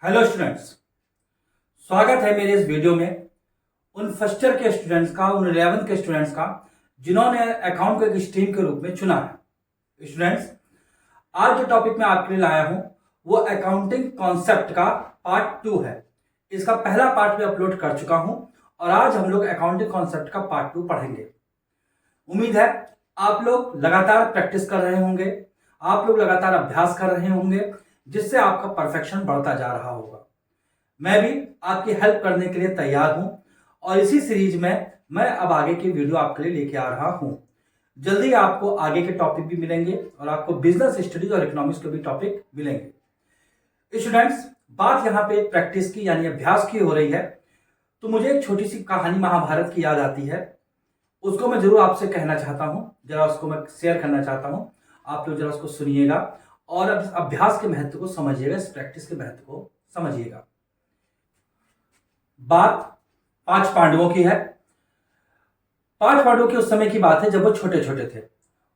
Hello students, स्वागत है मेरे इस वीडियो में उन फर्स्ट ईयर के स्टूडेंट्स का, उन 11th के स्टूडेंट्स का जिन्होंने अकाउंट को एक स्ट्रीम के रूप में चुना है। स्टूडेंट्स, आज जो टॉपिक मैं आपके लिए लाया हूं वो अकाउंटिंग कॉन्सेप्ट का पार्ट 2 है। इसका पहला पार्ट मैं अपलोड कर चुका हूं और आज हम लोग अकाउंटिंग कॉन्सेप्ट का पार्ट 2 पढ़ेंगे। उम्मीद है आप लोग लगातार प्रैक्टिस कर रहे होंगे, आप लोग लगातार अभ्यास कर रहे होंगे, जिससे आपका परफेक्शन बढ़ता जा रहा होगा। मैं भी आपकी हेल्प करने के लिए तैयार हूं और इसी सीरीज में मैं अब आगे की वीडियो आपके लिए लेके आ रहा हूं। जल्दी आपको आगे के टॉपिक भी मिलेंगे और आपको बिजनेस स्टडीज और इकोनॉमिक्स के भी टॉपिक मिलेंगे। स्टूडेंट्स, बात यहां पे प्रैक्टिस की यानी अभ्यास की हो रही है, तो मुझे एक छोटी सी कहानी महाभारत की याद आती है। उसको मैं जरूर आपसे कहना चाहता हूं, जरा उसको मैं शेयर करना चाहता हूं। आप लोग जरा उसको सुनिएगा और अब अभ्यास के महत्व को समझिएगा, इस प्रैक्टिस के महत्व को समझिएगा। बात 5 पांडवों की है। 5 पांडवों की उस समय की बात है जब वो छोटे छोटे थे।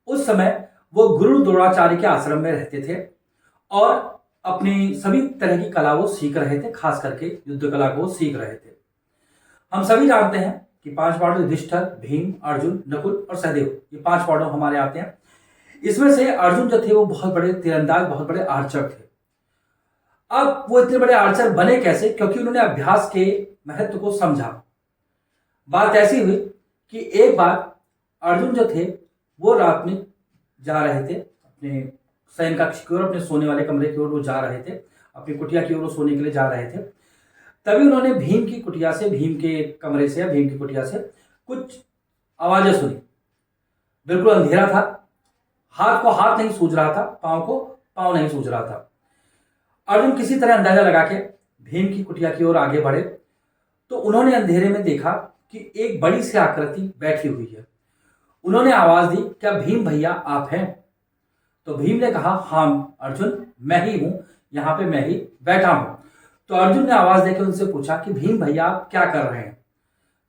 उस समय वो गुरु द्रोणाचार्य के आश्रम में रहते थे और अपनी सभी तरह की कला वो सीख रहे थे, खास करके युद्ध कला को वो सीख रहे थे। हम सभी जानते हैं कि 5 पांडव युधिष्ठिर, भीम, अर्जुन, नकुल और सहदेव, ये 5 पांडव हमारे आते हैं। इसमें से अर्जुन जो थे वो बहुत बड़े तीरंदाज, बहुत बड़े आर्चर थे। अब वो इतने बड़े आर्चर बने कैसे? क्योंकि उन्होंने अभ्यास के महत्व को समझा। बात ऐसी हुई कि एक बार अर्जुन जो थे वो रात में जा रहे थे अपने शयन कक्ष की ओर, अपने सोने वाले कमरे की ओर वो जा रहे थे, अपनी कुटिया की ओर वो सोने के लिए जा रहे थे। तभी उन्होंने भीम की कुटिया से, भीम के कमरे से या भीम की कुटिया से कुछ आवाजें सुनी। बिल्कुल अंधेरा था, हाथ को हाथ नहीं सूझ रहा था, पांव को पांव नहीं सूझ रहा था। अर्जुन किसी तरह अंदाजा लगा के भीम की कुटिया की ओर आगे बढ़े तो उन्होंने अंधेरे में देखा कि एक बड़ी सी आकृति बैठी हुई है। उन्होंने आवाज दी, क्या भीम भैया आप हैं? तो भीम ने कहा, हाँ अर्जुन, मैं ही हूं, यहां पे मैं ही बैठा हूं। तो अर्जुन ने आवाज देकर उनसे पूछा कि भीम भैया आप क्या कर रहे हैं?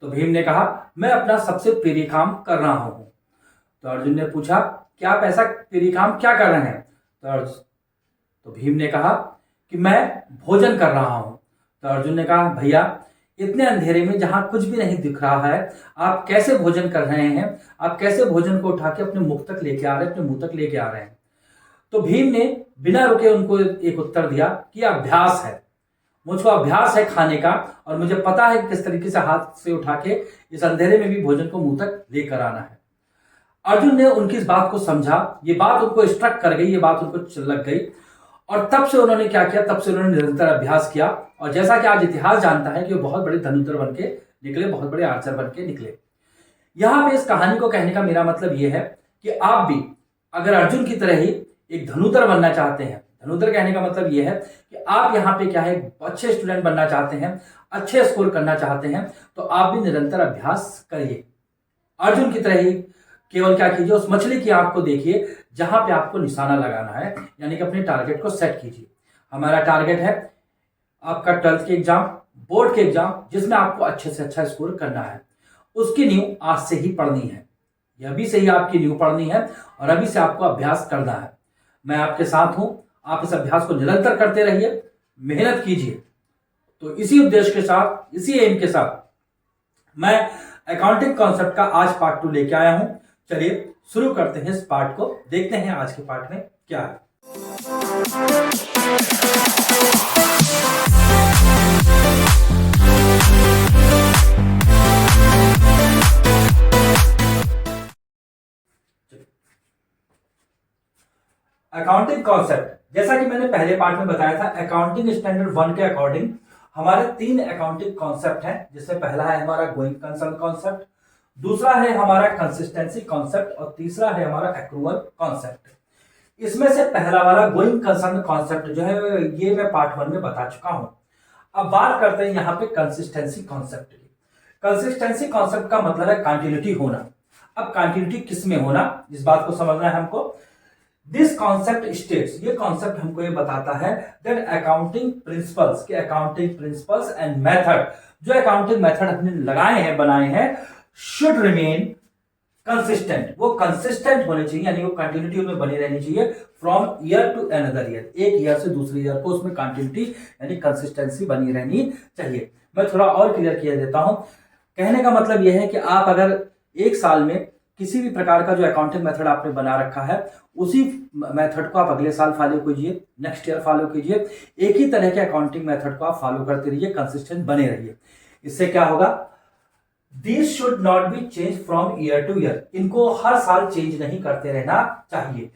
तो भीम ने कहा, मैं अपना सबसे प्रिय काम कर रहा हूं। तो अर्जुन ने पूछा, क्या आप ऐसा प्रिय काम क्या कर रहे हैं? तो भीम ने कहा कि मैं भोजन कर रहा हूं। तो अर्जुन ने कहा, भैया इतने अंधेरे में जहां कुछ भी नहीं दिख रहा है, आप कैसे भोजन कर रहे हैं? आप कैसे भोजन को उठा के अपने मुख तक लेके आ रहे हैं, अपने मुंह तक लेके आ रहे हैं? तो भीम ने बिना रुके उनको एक उत्तर दिया कि अभ्यास है, मुझको अभ्यास है खाने का और मुझे पता है कि किस तरीके से हाथ से उठा के इस अंधेरे में भी भोजन को मुंह तक लेकर आना है। अर्जुन ने उनकी इस बात को समझा, ये बात उनको स्ट्रक कर गई, ये बात उनको लग गई और तब से उन्होंने क्या किया, तब से उन्होंने निरंतर अभ्यास किया और जैसा कि आज इतिहास जानता है कि वो बहुत बड़े धनुर्धर बन के निकले, बहुत बड़े आर्चर बन के निकले। यहां पे इस कहानी को कहने का मेरा मतलब यह है कि आप भी अगर अर्जुन की तरह ही एक धनुर्धर बनना चाहते हैं, धनुर्धर कहने का मतलब यह है कि आप यहाँ पे क्या है, अच्छे स्टूडेंट बनना चाहते हैं, अच्छे स्कोर करना चाहते हैं, तो आप भी निरंतर अभ्यास करिए। अर्जुन की तरह ही केवल क्या कीजिए, उस मछली की आंख को देखिए जहां पे आपको निशाना लगाना है, यानी कि अपने टारगेट को सेट कीजिए। हमारा टारगेट है आपका 12th के एग्जाम, बोर्ड के एग्जाम, जिसमें आपको अच्छे से अच्छा स्कोर करना है। उसकी नींव आज से ही पढ़नी है, यह अभी से ही आपकी नींव पढ़नी है और अभी से आपको अभ्यास करना है। मैं आपके साथ हूं, आप इस अभ्यास को निरंतर करते रहिए, मेहनत कीजिए। तो इसी उद्देश्य के साथ, इसी एम के साथ मैं अकाउंटिंग कॉन्सेप्ट का आज पार्ट 2 लेके आया हूं। चलिए शुरू करते हैं इस पार्ट को, देखते हैं आज के पार्ट में क्या है। अकाउंटिंग कॉन्सेप्ट, जैसा कि मैंने पहले पार्ट में बताया था, अकाउंटिंग स्टैंडर्ड 1 के अकॉर्डिंग हमारे 3 अकाउंटिंग कॉन्सेप्ट हैं, जिसमें पहला है हमारा गोइंग कंसर्न कॉन्सेप्ट, दूसरा है हमारा कंसिस्टेंसी कॉन्सेप्ट और तीसरा है हमारा एक्रूअल कॉन्सेप्ट। इसमें से पहला वाला गोइंग कंसर्न कॉन्सेप्ट जो है ये मैं पार्ट 1 में बता चुका हूं। अब बात करते हैं यहां पे कंसिस्टेंसी कॉन्सेप्ट की। कंसिस्टेंसी कॉन्सेप्ट का मतलब है कंटिन्यूटी होना। अब कंटिन्यूटी किस में होना, इस बात को समझना है हमको। दिस कॉन्सेप्ट स्टेट्स, ये कॉन्सेप्ट हमको ये बताता है दैट अकाउंटिंग प्रिंसिपल्स, के अकाउंटिंग प्रिंसिपल्स एंड मेथड, जो अकाउंटिंग मेथड हमने लगाए हैं, बनाए हैं, शुड रिमेन कंसिस्टेंट, वो कंसिस्टेंट होने चाहिए, यानी वो कंटिन्यूटी में बनी रहनी चाहिए from year to another year, एक ईयर से दूसरे ईयर को उसमें कंटिन्यूटी यानी कंसिस्टेंसी बनी रहनी चाहिए। मैं थोड़ा और क्लियर किया देता हूं। कहने का मतलब यह है कि आप अगर एक साल में किसी भी प्रकार का जो अकाउंटिंग मेथड आपने बना रखा है उसी मेथड को आप अगले साल फॉलो कीजिए, नेक्स्ट ईयर फॉलो कीजिए, एक ही तरह के अकाउंटिंग मेथड को आप फॉलो करते रहिए, कंसिस्टेंट बने रहिए। इससे क्या होगा, this should not be change from year two year, इनको हर साल चेंज नहीं करते रहना चाहिए।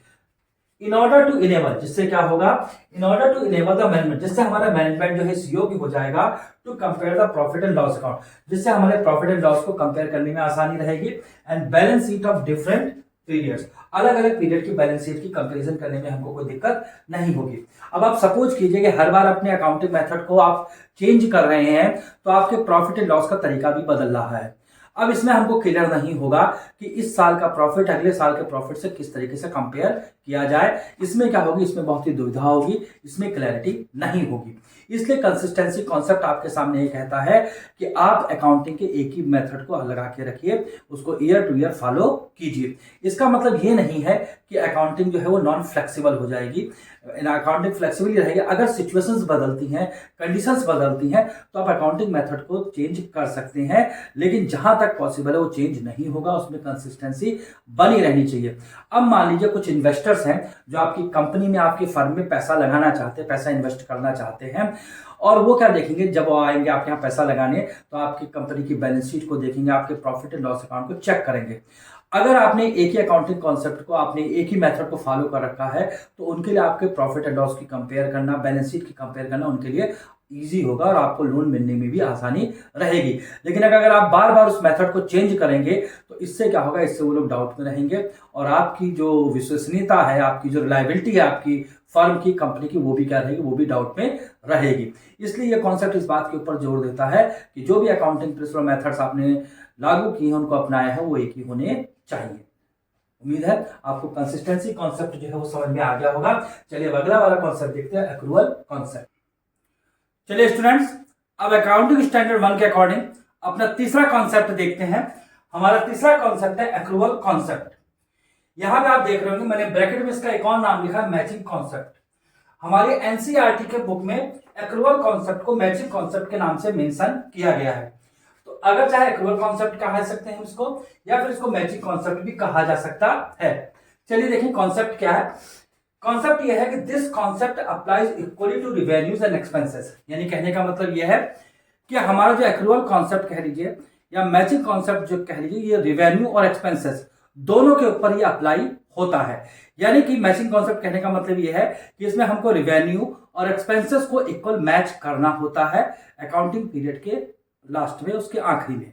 इन ऑर्डर टू इनेबल, जिससे क्या होगा, in order to enable the management, जिससे हमारा मैनेजमेंट जो है इस योग्य हो जाएगा to compare the profit and loss account, जिससे हमारे प्रॉफिट एंड लॉस को कंपेयर करने में आसानी रहेगी, and balance sheet of different periods, अलग अलग पीरियड की बैलेंस शीट की कंपैरिजन करने में हमको कोई दिक्कत नहीं होगी। अब आप सपोज कीजिए कि हर बार अपने अकाउंटिंग मेथड को आप चेंज कर रहे हैं तो आपके प्रॉफिट एंड लॉस का तरीका भी बदल रहा है। अब इसमें हमको क्लियर नहीं होगा कि इस साल का प्रॉफिट अगले साल के प्रॉफिट से किस तरीके से कंपेयर किया जाए। इसमें क्या होगी, इसमें बहुत ही दुविधा होगी, इसमें क्लैरिटी नहीं होगी। इसलिए कंसिस्टेंसी कॉन्सेप्ट आपके सामने ये कहता है कि आप अकाउंटिंग के एक ही मेथड को लगा के रखिए, उसको ईयर टू ईयर फॉलो कीजिए। इसका मतलब ये नहीं है कि अकाउंटिंग जो है वो नॉन फ्लेक्सिबल हो जाएगी, अकाउंटिंग फ्लेक्सिबल ही रहेगी। अगर सिचुएशंस बदलती हैं, कंडीशंस बदलती हैं तो आप अकाउंटिंग मेथड को चेंज कर सकते हैं, लेकिन जहां तक पॉसिबल है वो चेंज नहीं होगा, उसमें कंसिस्टेंसी बनी रहनी चाहिए। अब मान लीजिए कुछ इन्वेस्टर्स हैं जो आपकी कंपनी में, आपकी फर्म में पैसा लगाना चाहते हैं, पैसा इन्वेस्ट करना चाहते हैं, और वो क्या देखेंगे, जब वो आएंगे आपके यहाँ पैसा लगाने तो आपकी कंपनी की बैलेंस शीट को देखेंगे, आपके प्रॉफिट एंड लॉस अकाउंट को चेक करेंगे। अगर आपने एक ही अकाउंटिंग कॉन्सेप्ट को, आपने एक ही मेथड को फॉलो कर रखा है तो उनके लिए आपके प्रॉफिट एंड लॉस की कंपेयर करना, बैलेंस शीट की कंपेयर करना उनके लिए इजी होगा और आपको लोन मिलने में भी आसानी रहेगी। लेकिन अगर आप बार बार उस मेथड को चेंज करेंगे तो इससे क्या होगा, इससे वो लोग डाउट में रहेंगे और आपकी जो विश्वसनीयता है, आपकी जो रिलायबिलिटी है आपकी फर्म की, कंपनी की, वो भी क्या रहेगी, वो भी डाउट में रहेगी। इसलिए ये कॉन्सेप्ट इस बात के ऊपर जोर देता है कि जो भी अकाउंटिंग प्रिंसिपल मेथड्स आपने लागू किए हैं, उनको अपनाया है, वो एक ही होने चाहिए। उम्मीद है आपको कंसिस्टेंसी कॉन्सेप्ट जो है वो समझ में आ गया होगा। चलिए अब अगला वाला कॉन्सेप्ट देखते हैं, एक्रूअल कॉन्सेप्ट। चलिए स्टूडेंट्स, अब अकाउंटिंग स्टैंडर्ड 1 के अकॉर्डिंग अपना तीसरा कॉन्सेप्ट देखते हैं। हमारा तीसरा कॉन्सेप्ट है एक्रूअल कॉन्सेप्ट। यहां पे आप देख रहे होंगे मैंने ब्रैकेट में इसका एक और नाम लिखा है, मैचिंग कॉन्सेप्ट। हमारे एनसीईआरटी के बुक में एक्रूअल कॉन्सेप्ट को मैचिंग कॉन्सेप्ट के नाम से मेंशन किया गया है। तो अगर चाहे एक्रूअल कॉन्सेप्ट कहा सकते हैं इसको, या फिर इसको मैचिंग कॉन्सेप्ट भी कहा जा सकता है। चलिए देखिए कॉन्सेप्ट क्या है। कॉन्सेप्ट यह है कि this concept applies equally to revenues and expenses, यानी कहने का मतलब यह है कि हमारा जो एक्रूअल कॉन्सेप्ट कह लीजिए या मैचिंग कॉन्सेप्ट जो कह लीजिए, ये रिवेन्यू और एक्सपेंसेस दोनों के ऊपर ही अप्लाई होता है। यानी कि मैचिंग कॉन्सेप्ट कहने का मतलब यह है कि इसमें हमको रिवेन्यू और एक्सपेंसेस को इक्वल मैच करना होता है अकाउंटिंग पीरियड के लास्ट में, उसके आखिरी में।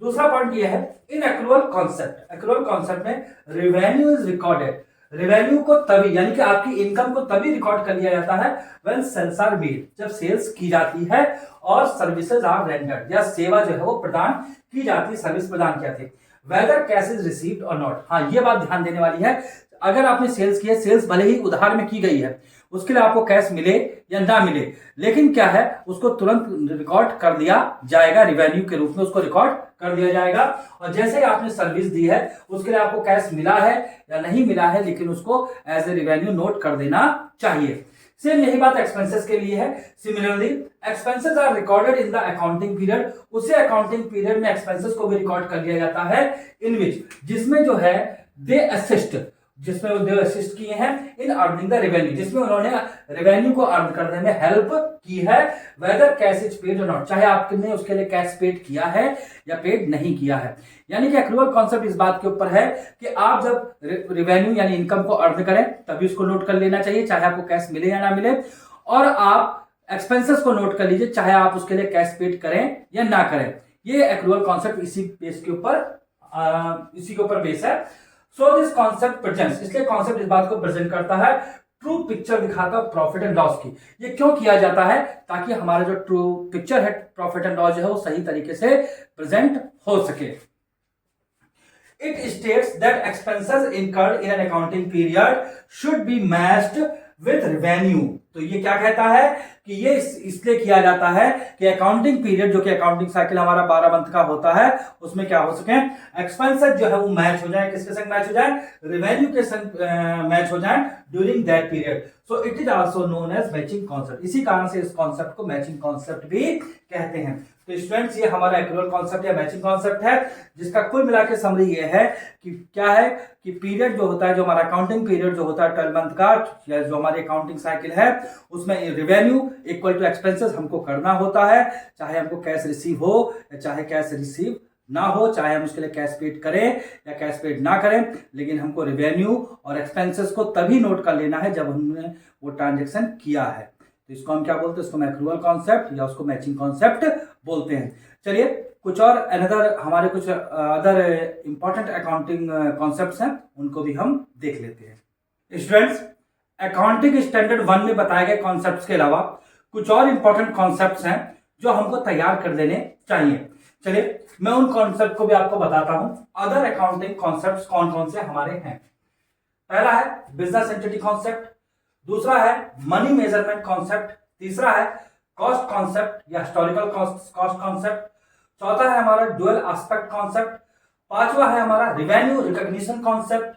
दूसरा पॉइंट यह है, इन एक्रूअल कॉन्सेप्ट में रिवेन्यू इज रिकॉर्डेड, रेवेन्यू को तभी, यानी कि आपकी इनकम को तभी रिकॉर्ड कर लिया जाता है व्हेन सेल्स आर मेड, जब सेल्स की जाती है और सर्विसेज आर रेंडर्ड, या सेवा जो है वो प्रदान की जाती है, सर्विस प्रदान की जाती है। वेदर कैश इज रिसीव्ड और नॉट, हाँ ये बात ध्यान देने वाली है, अगर आपने सेल्स की है, सेल्स भले ही उधार में की गई है, उसके लिए आपको कैश मिले या ना मिले, लेकिन क्या है उसको तुरंत रिकॉर्ड कर दिया जाएगा, रिवेन्यू के रूप में उसको रिकॉर्ड कर दिया जाएगा। और जैसे ही आपने सर्विस दी है उसके लिए आपको कैश मिला है या नहीं मिला है, लेकिन उसको एज ए रिवेन्यू नोट कर देना चाहिए। सेम यही बात एक्सपेंसेस के लिए है। Similarly expenses are recorded in the accounting period, उसे अकाउंटिंग पीरियड में एक्सपेंसेस को भी रिकॉर्ड कर लिया जाता है, इन विच, जिसमें जो है दे असिस्ट, जिसमें वो असिस्ट किए हैं इन अर्निंग द रेवेन्यू, जिसमें उन्होंने रेवेन्यू को अर्न करने में हेल्प की है। वेदर कैश इज पेड और नॉट, चाहे आपने उसके लिए कैश पेड किया है या पेड नहीं किया है। यानी कि एक्रूअल कॉन्सेप्ट इस बात के ऊपर है कि आप जब रेवेन्यू यानी इनकम को अर्न करें तभी उसको नोट कर लेना चाहिए, चाहे आपको कैश मिले या ना मिले, और आप एक्सपेंसेस को नोट कर लीजिए, चाहे आप उसके लिए कैश पेड करें या ना करें। ये एक्रूअल कॉन्सेप्ट इसी बेस के ऊपर बेस है। सो दिस कॉन्सेप्ट प्रेजेंट्स, इसलिए कॉन्सेप्ट इस बात को प्रेजेंट करता है, ट्रू पिक्चर दिखाता प्रॉफिट एंड लॉस की। ये क्यों किया जाता है? ताकि हमारा जो ट्रू पिक्चर है प्रॉफिट एंड लॉस जो है वो सही तरीके से प्रेजेंट हो सके। It states that expenses incurred in an accounting period should be matched with revenue तो ये क्या कहता है कि ये इसलिए किया जाता है कि अकाउंटिंग पीरियड, जो कि अकाउंटिंग साइकिल हमारा 12 मंथ का होता है, उसमें क्या हो सके, एक्सपेंसेस जो है वो मैच हो जाए, किसके संग मैच हो जाए, रेवेन्यू के संग मैच हो जाए during that period. So it is also known as matching concept. इसी कारण से इस कॉन्सेप्ट को मैचिंग कॉन्सेप्ट भी कहते हैं। तो स्टूडेंट्स, ये हमारा एक्रूअल कॉन्सेप्ट या मैचिंग कॉन्सेप्ट है, जिसका कुल मिलाकर समरी ये है कि क्या है कि पीरियड जो होता है, जो हमारा अकाउंटिंग पीरियड जो होता है 12 मंथ का, या जो हमारी अकाउंटिंग साइकिल है, उसमें रेवेन्यू इक्वल टू एक्सपेंसेस हमको करना होता है, चाहे हमको कैश रिसीव हो या चाहे कैश रिसीव ना हो, चाहे हम उसके लिए कैश पेड करें या कैश पेड ना करें, लेकिन हमको रेवेन्यू और एक्सपेंसेस को तभी नोट कर लेना है जब हमने वो ट्रांजेक्शन किया है। तो इसको हम क्या बोलते हैं, इसको एक्रूअल कॉन्सेप्ट या उसको मैचिंग कॉन्सेप्ट बोलते हैं। चलिए कुछ और अनदर हमारे कुछ अदर इंपॉर्टेंट अकाउंटिंग कॉन्सेप्ट्स हैं, उनको भी हम देख लेते हैं। स्टूडेंट्स, अकाउंटिंग स्टैंडर्ड 1 में बताए गए कॉन्सेप्ट्स के अलावा कुछ और इंपॉर्टेंट कॉन्सेप्ट्स हैं जो हमको तैयार कर देने चाहिए। चलिए मैं उन कॉन्सेप्ट को भी आपको बताता हूं। अदर अकाउंटिंग कॉन्सेप्ट्स कौन कौन से हमारे हैं। पहला है बिजनेस एंटिटी कॉन्सेप्ट, दूसरा है मनी मेजरमेंट कॉन्सेप्ट, तीसरा है कॉस्ट कॉन्सेप्ट या हिस्टोरिकल कॉस्ट कॉन्सेप्ट, चौथा है हमारा डुअल एस्पेक्ट कॉन्सेप्ट, पांचवा है हमारा रिवेन्यू रिकॉग्निशन कॉन्सेप्ट,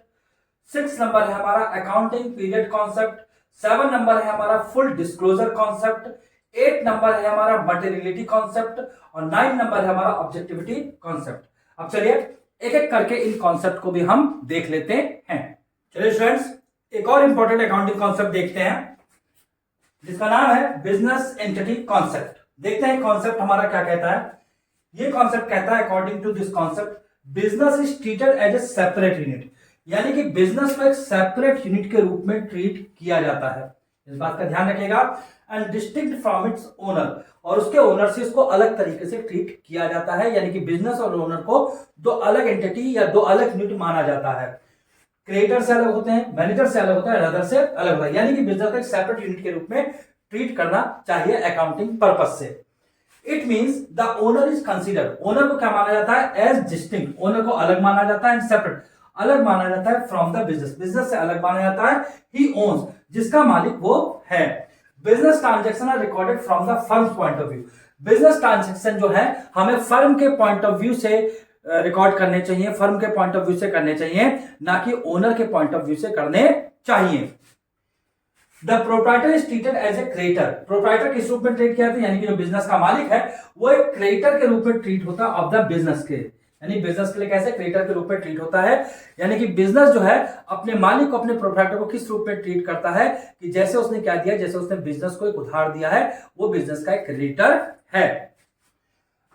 6 नंबर है हमारा अकाउंटिंग पीरियड कॉन्सेप्ट, 7 नंबर है हमारा फुल डिस्क्लोजर कॉन्सेप्ट, 8 नंबर है हमारा मटेरियलिटी कॉन्सेप्ट और 9 नंबर है हमारा ऑब्जेक्टिविटी कॉन्सेप्ट। अब चलिए एक एक करके इन कॉन्सेप्ट को भी हम देख लेते हैं। चलिए स्टूडेंट्स, एक और इंपॉर्टेंट अकाउंटिंग कॉन्सेप्ट देखते हैं, जिसका नाम है बिजनेस एंटिटी कॉन्सेप्ट। देखते हैं कॉन्सेप्ट हमारा क्या कहता है। ये कॉन्सेप्ट कहता है, according to this concept, business is treated as a separate unit, यानी कि बिजनेस को एक सेपरेट यूनिट के रूप में ट्रीट किया जाता है। इस बात का ध्यान रखिएगा। And distinct from its owner, और उसके ओनर से इसको अलग तरीके से ट्रीट किया जाता है, यानी कि बिजनेस और ओनर को दो अलग एंटिटी या दो अलग यूनिट माना जाता है। क्रिएटर से अलग होते हैं, मैनेजर से अलग होता है, रदर से अलग होता है, यानी कि बिजनेस को एक सेपरेट यूनिट के रूप में ट्रीट करना चाहिए अकाउंटिंग पर्पस से। It means the owner is considered, owner को क्या माना जाता है, एज डिस्टिंक्ट, ओनर को अलग माना जाता है, एंड सेपरेट, अलग माना जाता है, फ्रॉम द बिजनेस, बिजनेस से अलग माना जाता है, ही ओन्स, जिसका मालिक वो है। Business transaction are recorded from the firm point of view, business transaction जो है हमें फर्म के पॉइंट ऑफ व्यू से रिकॉर्ड करने चाहिए, फर्म के पॉइंट ऑफ व्यू से करने चाहिए, ना कि ओनर के पॉइंट ऑफ व्यू से करने चाहिए। The proprietor is treated as a creditor, proprietor किस रूप में ट्रीट किया जाता है, यानी कि जो बिजनेस का मालिक है वो एक क्रेडिटर के रूप में ट्रीट होता है ऑफ द बिजनेस के, यानी बिजनेस के लिए कैसे क्रेडिटर के रूप में ट्रीट होता है, यानी कि बिजनेस जो है अपने मालिक को, अपने प्रोप्राइटर को किस रूप में ट्रीट करता है कि जैसे उसने क्या दिया, जैसे उसने बिजनेस को एक उधार दिया है, वो बिजनेस का एक क्रेडिटर है।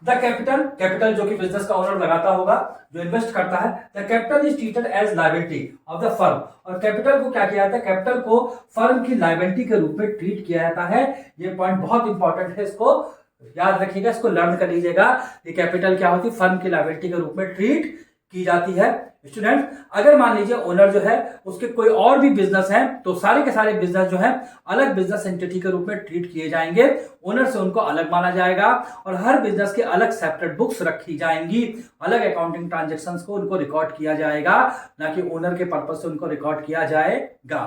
द कैपिटल, कैपिटल जो कि बिजनेस का ओनर लगाता होगा, जो इन्वेस्ट करता है, the capital is treated as liability of the firm, और कैपिटल को क्या किया जाता है, कैपिटल को फर्म की लायबिलिटी के रूप में ट्रीट किया जाता है। ये पॉइंट बहुत इंपॉर्टेंट है, इसको याद रखिएगा, इसको लर्न कर लीजिएगा कि कैपिटल क्या होती है, फर्म की लायबिलिटी के रूप में ट्रीट की जाती है। स्टूडेंट, अगर मान लीजिए ओनर जो है उसके कोई और भी बिजनेस है, तो सारे के सारे बिजनेस जो है अलग बिजनेस एंटिटी के रूप में ट्रीट किए जाएंगे, ओनर से उनको अलग माना जाएगा, और हर बिजनेस के अलग सेपरेट बुक्स रखी जाएंगी, अलग अकाउंटिंग ट्रांजेक्शंस को उनको रिकॉर्ड किया जाएगा, ना कि ओनर के पर्पज से उनको रिकॉर्ड किया जाएगा।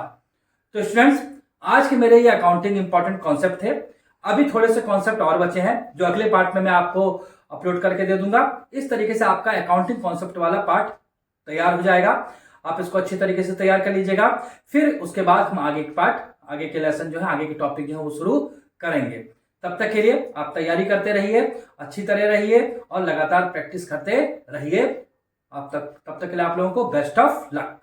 तो स्टूडेंट्स, आज के मेरे ये अकाउंटिंग इंपॉर्टेंट कॉन्सेप्ट थे। अभी थोड़े से कॉन्सेप्ट और बचे हैं जो अगले पार्ट में मैं आपको अपलोड करके दे दूंगा। इस तरीके से आपका अकाउंटिंग कॉन्सेप्ट वाला पार्ट तैयार हो जाएगा। आप इसको अच्छी तरीके से तैयार कर लीजिएगा, फिर उसके बाद हम आगे के पार्ट, आगे के लेसन जो है, आगे के टॉपिक जो है वो शुरू करेंगे। तब तक के लिए आप तैयारी करते रहिए, अच्छी तरह रहिए और लगातार प्रैक्टिस करते रहिए। तब तक के लिए आप लोगों को बेस्ट ऑफ लक।